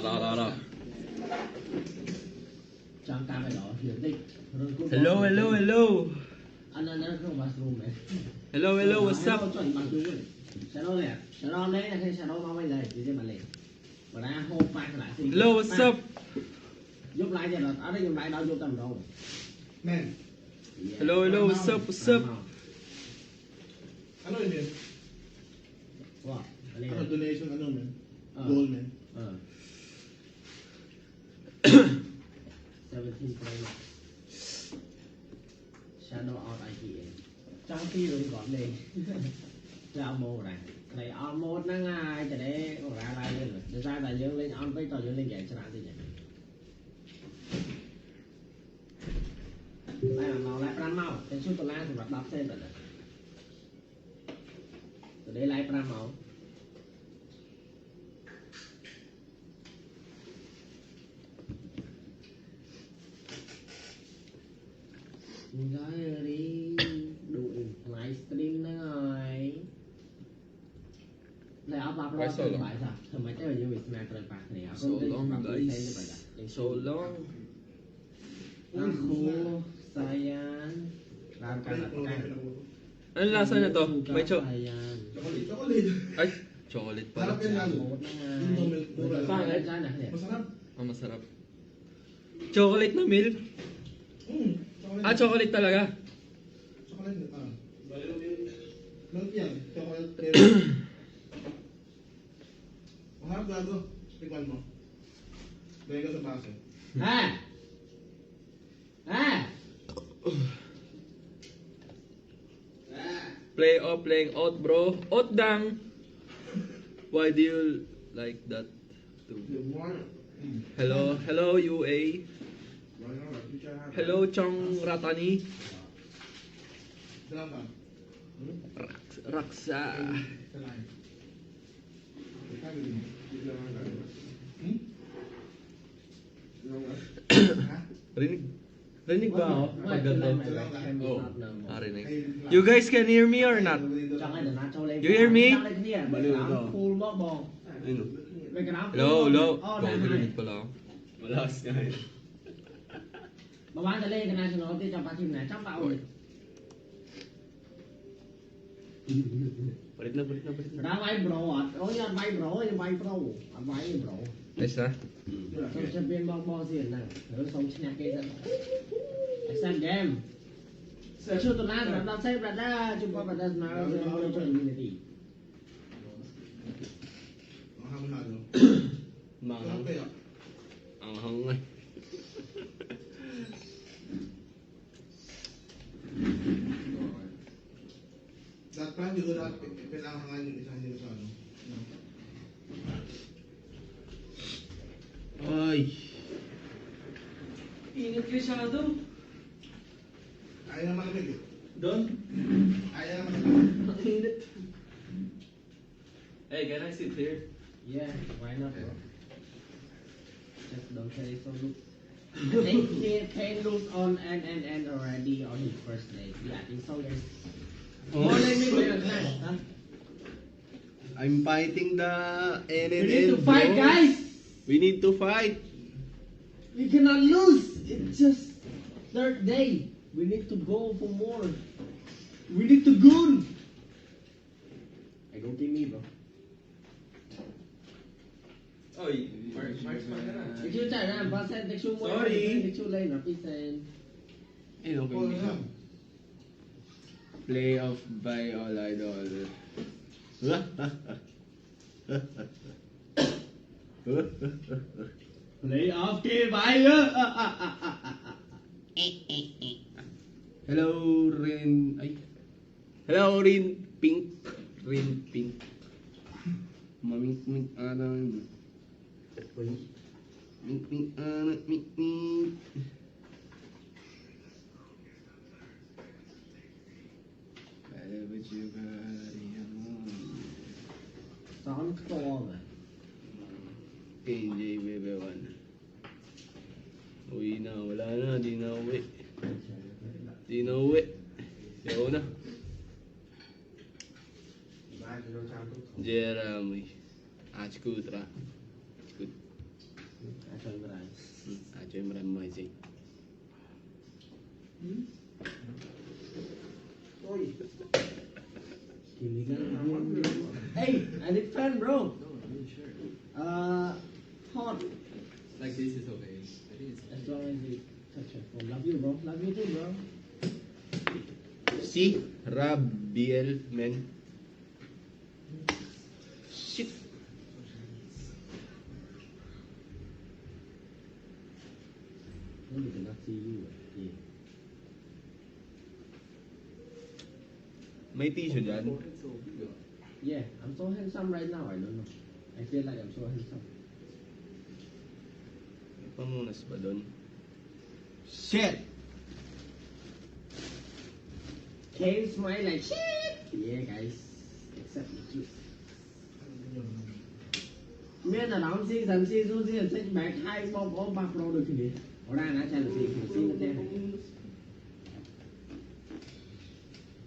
Đó. Trong ta phải đó hiểu định. Hello. Anh không bathroom này. Hello, what's up? Chuẩn bằng đúng rồi. Shadow này, Shadow đấy là cái Shadow mau bây giờ thì sẽ mà lên. Và đã hôm phải lại thì. Hello, what's up? Giúp lại cho nó, ở đây dùng lại đâu vô tầm đâu. Man, Hello, what's up? ano yun man? Wow. Ano donation, ano man? Goal man. 17 Pro Max. Shadow out IPA. Trong khi rồi gọn đi. Cái almo này. Này almo nó ngay cho để ra lại lên rồi. Để ra là dương lên on với tao dương lên vậy cho nào thì vậy. Đây là màu lại pram màu. Cái số tao la thì bắt đọc xem rồi. Từ đây lại pram màu. Rồi đi đuổi livestream nữa rồi. Này áp áp lo từng bài sao? Thầm mấy cái như việc này từng bài này. So long, guys. So long. Aku sayang. Làm cái là cái. Ano lasa na to? May Sayang. Chocolate. Ay, chocolate pala. Harap yan lalo. Một na nga. Yung milk mura. Pangit ka na. Masarap. Masarap. Chocolate na milk? Chocolate. Chocolate talaga. Chocolate. Milk yan. Chocolate. Maharap gago. Tikman mo. Lagay ka sa baso. Ha? Ha? Playing out, bro. Out dang. Why do you like that too? Hello, UA. Hello, Chong Ratani. Dalam ka? Raksa. Salain. Rinig ba ako? Pag ganito? Oh. Rinig. You guys can hear me or not? You hear me? Hello. Baka rinig pala ako. Malakas nga yun. Mà bán cái lên cái này cho nó đi trong ba chim này chắc bạo rồi. Balik na. Đã bay bro à? Ôi anh bay bro, anh bay pro, anh bay bro. Nice na? Trong champion bao tiền này, nó sống trên nhà kia ra. Xem game. Chưa tuần lan rồi, làm xem ra chúng ta phải đặt nào cho community. Mahamahalo. Mangang. Kaya. Ang hangay. Lahat pa hindi ko lahat kailangan yung isang hindi sa ano. Ay. Ingat kayo masyado. Ayaw na malamig eh. Don? Ayaw na malamig. Ang init. Hey, can I sit here? Yeah, why not bro? Just don't say so look. I think he can lose on and already on his first day. Yeah, I think so guys. More than me, huh? I'm fighting the NNN. We need to fight, bro. guys. We need to fight. We cannot lose. It's just third day. We need to go for more. We need to goon. Hey, go give me, bro. Oy, Mark ka na. Take you time, man. Percent, take you more. Sorry. Take you later, percent. Okay. Play off by all idol. Play off game, bye. Hello, Rin. Ay. Hello, Rin Pink. Rin Pink. Mamink ano yun. Mink ano, mink. But you got Sound storm. KJ Bebe 1. Uwi na, wala na, di na uwi. Yaw na. Jeremy. Good. chơi cái này. Chơi mà làm mời gì? Ôi. Hey, I did fun, bro. No, I'm not sure. Hot. Like this is okay. I think it's As long as you touch your phone. Love you, bro. Love you too, bro. Si Rabiel, man. Shit. Maybe cannot see you. Yeah. May tissue dyan. It's so big. Yeah, I'm so handsome right now. I don't know. I feel like I'm so handsome. May pangunas ba doon? Shit! Kane smile like shit. Yeah, guys. Except the truth. Miễn là đóng xí dần xí xuống xí xích bạc hai bom có ba pro được thì ở đây nó chạy được xí xí nó chạy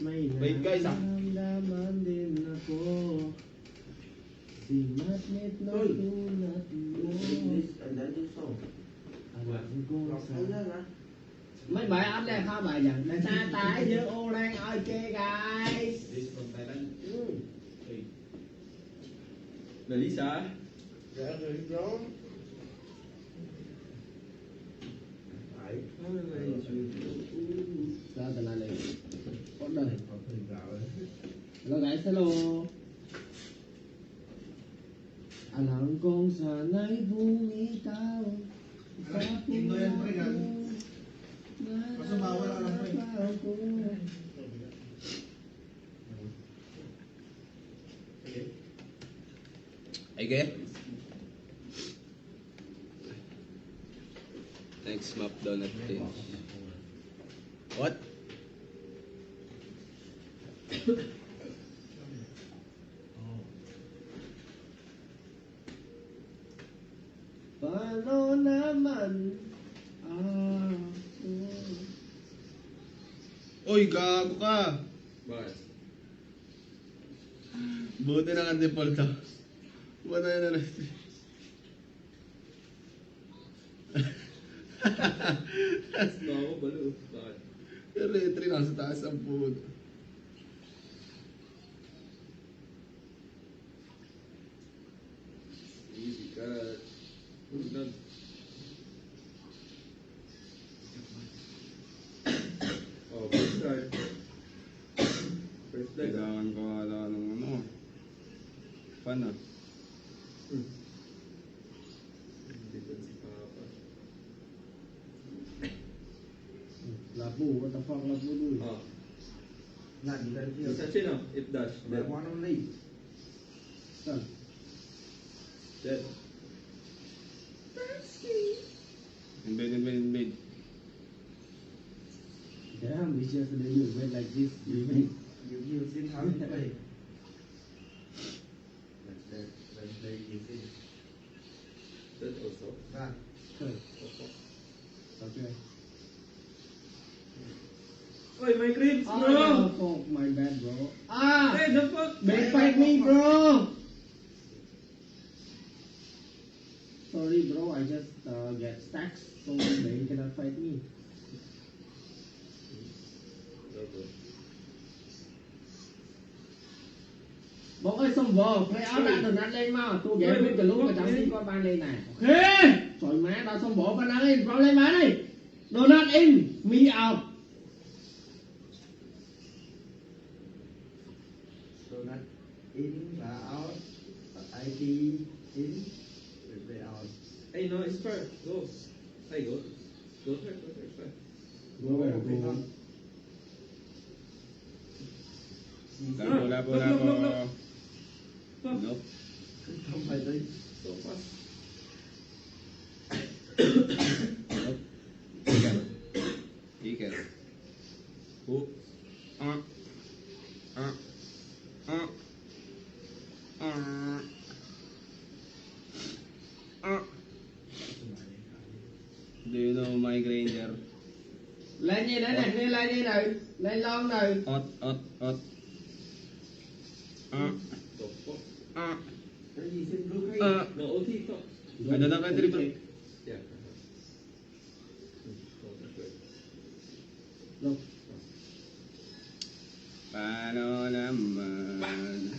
May Wait, guys, ah. naramdaman din ako. Si Matnet na Uy. tulad mo. And then you saw. Alam ko Lọc sa... thấy ra hả? Mấy bài up đây không bài dần. Tại sao tái giữa ô đang okay guys. This from Thailand. Ừ. Melissa. Dạ rồi đó. Phải. Sao tao lại có đời. Còn thịt gạo rồi. Hello guys, hello. Alam kong sana'y bumitaw sa Tingnan yan, pre, yan. puso Basta bawal alam mo eh. ko. Ay, kaya? Next map daw natin. What? Paano naman ako? Uy, gago ka! Bakit? Buti na ang default to. Buti na lang. No, ako balo. Bakit? Yung retry nasa taas ang puto. Easy cut. Who's done? Oh, first start. First leg. Kailangan ko wala ng ano. Fun ah. Dito si Papa. Labu, what the fuck Labu doing? Oh. Là gì đây kia? Isa chin oh. If dash. Mẹ Dead. quán ông đi. Son. Dead. Invade. Damn, we just let you went like this. You mean? Nhiều xin thắng đây. Đây nhiều xin. Dead also. Ra. Okay. Oi, my creeps, Oh, bro! fuck, my bad, bro. Ah! Hey, the fuck? They fight me, bro! Sorry, bro, I just get stacks, so they cannot fight me. Bóng ơi, xong vờ, play out lại từ nát lên mà, tôi ghé với cái lúc mà cháu đi qua ban lên này. Ok! Trời má, tao xong bỏ ban lên, vào lên má đi! Do not in, me out! So that in và out. IT in. Về out. Hey, no, it's fair. Go. Hey, go. Go first, first. Go away, go. Labo. Fuck. Nope. Không phải đây. So fast. Iker. Hook. Do you know my Granger? Lên như thế này, lên như này, lên lon này. Ot. The fuck? Cái gì xin lúc hay. No, OT, fuck. Ano na country bro? Yeah. Oh, that's right. Look. Paano naman?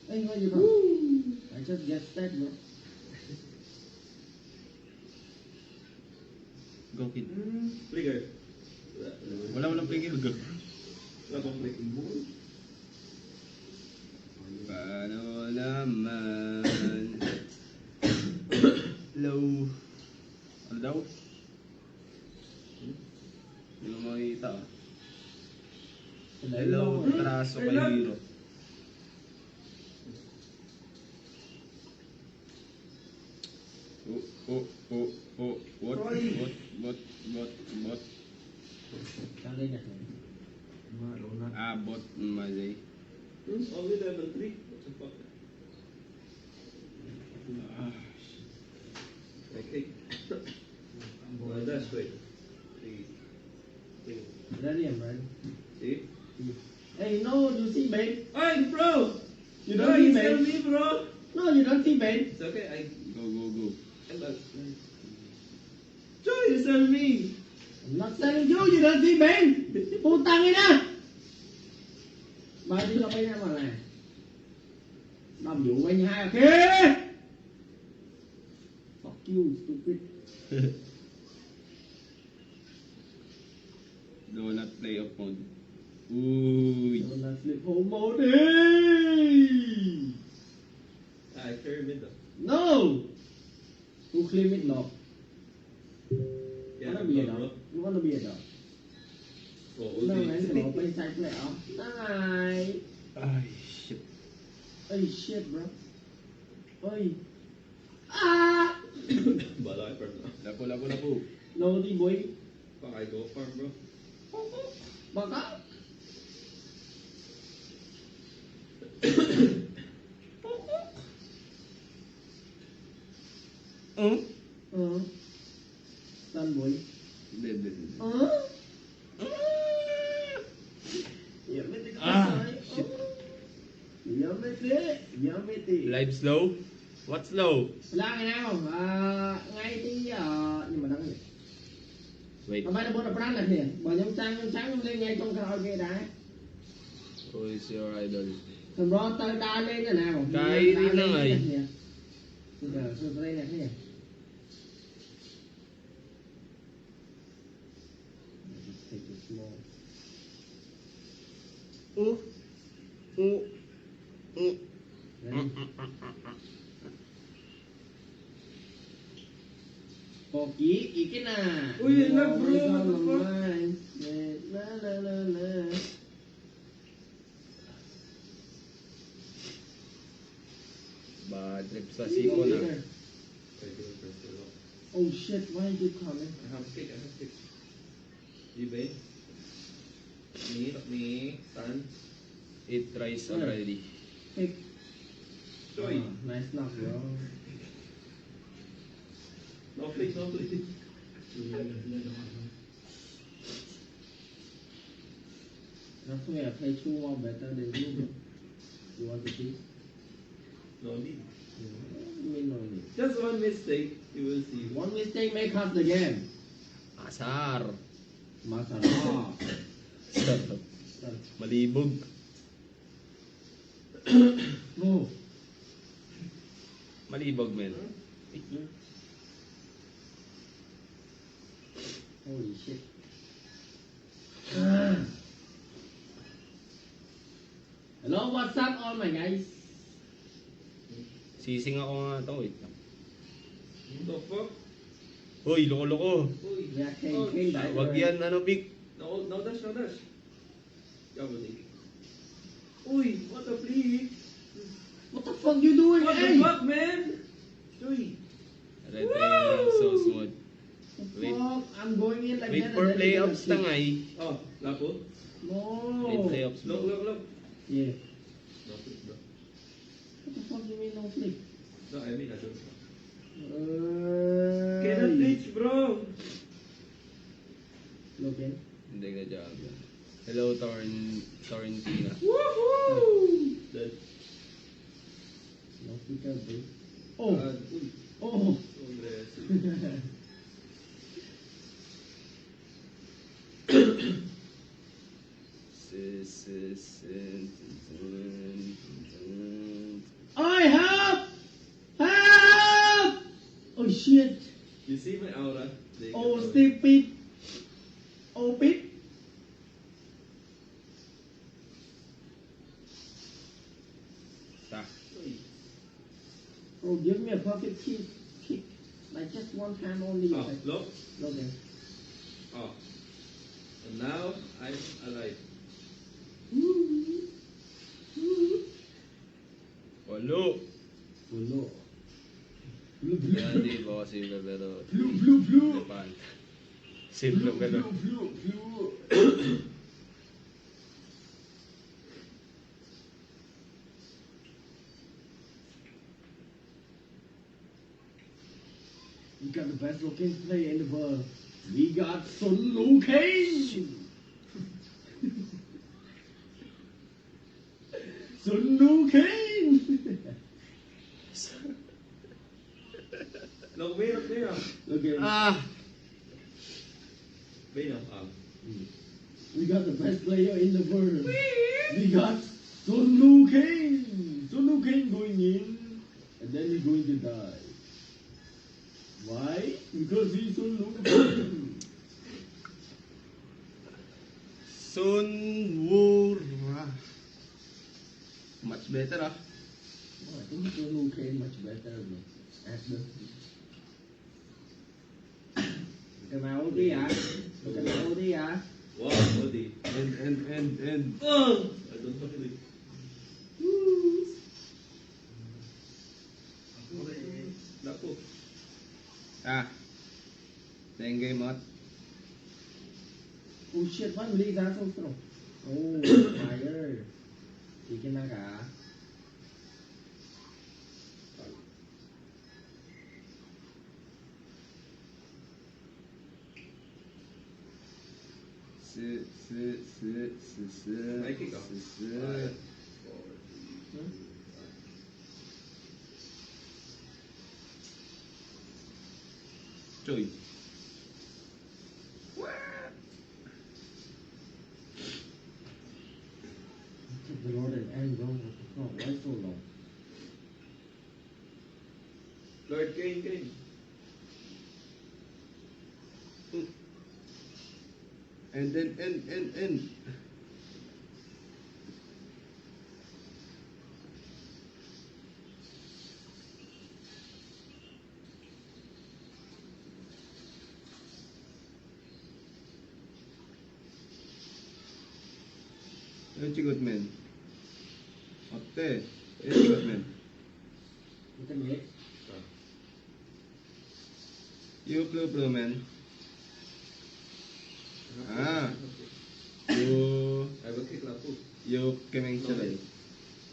Hey, where you from? I just get that, bro. Go kid. Flicker. Walang pigil. Go. Wala pang flick. Paano naman? Hello. Ano daw? Hindi mo makikita ah. Hello, traso kay Hiro. What? Kali na. Bot, mazay. Only level 3. What the fuck? Okay. Well, that's great. See? Ready, I'm ready. See? Hey, no, you see, babe? Hey, bro! You don't see, tell babe? me, bro! No, you don't see, babe. It's okay, Go. Joy, you sell me! I'm not selling you don't see, babe. Putang ina! Bakit di ka pa naman eh? Làm vụ anh hai kia! Fuck you, stupid. Do not play off mode. Uy. Don't let slip home mode. Hey! I carry mid though. No! Who claim it now? Yeah, Wanna be a bro. dog? You wanna be a dog? Oh, No, ulti. man, so play side play off. Nice. Ay, shit. Hey, shit, bro. Hey. Ah! Bala I farm now. Lapo. No, the boy. Fuck, I go farm, bro. Baka? Son boy. Hindi. Shit. Yummy. Live slow? What slow? Là ngày nào? Ngay thì nhưng mà đăng Wait. mà bay nó bớt là brand này kìa. Bỏ nhóm sáng lên ngay trong karaoke đá. Who is your idol? Thằng bro tao đá lên rồi nào. Cái đi nó này. Giờ tôi đây này kìa. Ý cái nà. Ui, love bro, what the fuck? Na. Bad trip sa siko na. Oh shit, why you coming? I have stick. eBay. Me, Tan. It tries already. Pick. Joy. Nice knock, bro. No flick. That's why I play 2 more better than you. You want to see? No need. Me no need. Just one mistake, you will see. One mistake make us the game. Asar. Masarap. Malibog. No. Malibog, man. Holy shit. Hello, what's up all my guys? Sising ako nga to, wait. What the fuck? Hoy, loko-loko. Uy. Yeah, Kane died. Wag yan, Big. No dash. Double. Uy, what the flick? What the fuck you doing? What Hey! the fuck, man? Uy. Red Air, so smooth. The Wait. fuck? I'm going in like Wait that. for and then playoffs you're gonna tangay. Oh, lapo. sleep. No. Wait, playoffs, bro. Look. Yeah. No flick, bro. What the fuck you mean no flip? No, I mean I don't. Uh, Cannot reach, bro. Look in. Hindi ka dyan. Hello, Torrentina. Woohoo! Dead. Ta. Oh, give me a perfect kick. Like just one time only. Oh, look. Okay. Oh. And now I'm alive. Walo. Ulo. Kaya hindi po kasi pero Depan. Simple pero. We got the best looking player in the world. We got Sun Lukeng. Sun Lukeng. Look, Vino. Okay. Ah. Vino. We got the best player in the world. We got Sun Lukeng. Sun Lukeng going in, and then he's going to die. Why? Because he's Sun Lukeng. Sun Woo. Much better ah. Oh, I think Sun Lukeng much better. As the Look at my OD, ah. Look at my OD, ah. Wow, Odi. And. Oh! I don't know really. Naku. Ah. Dengue mod. Oh shit, one really that's so strong. Oh, fire. Chicken naga. Ay, kick off. Trời. Took the Lord and angle. What the fuck? Why so long? Lord Kane. And. 찍었면 어때? 찍었면 Look at me. you blue man you I will kick Lapu. kemeng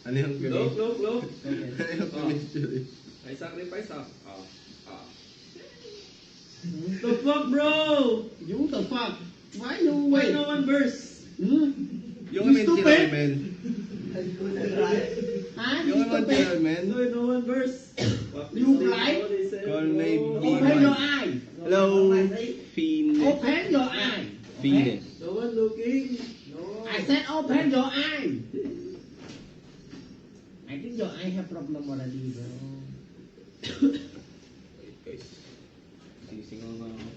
ano yung kemeng Look. Okay. ano yung kemeng I sacrifice ah. Hmm? The fuck, bro? You the fuck? Why you Why wait? no one burst? Hmm? yung You kemeng stupid? man Huh? yung You stupid? kemeng man No, no one burst. What You is this? blind? What is it? Call name No. B. Open your eye. hello Fine Open your eye. Fine No one looking. No. I said open your eye. I think your eye have problem already, bro. guys sisingaw nga ako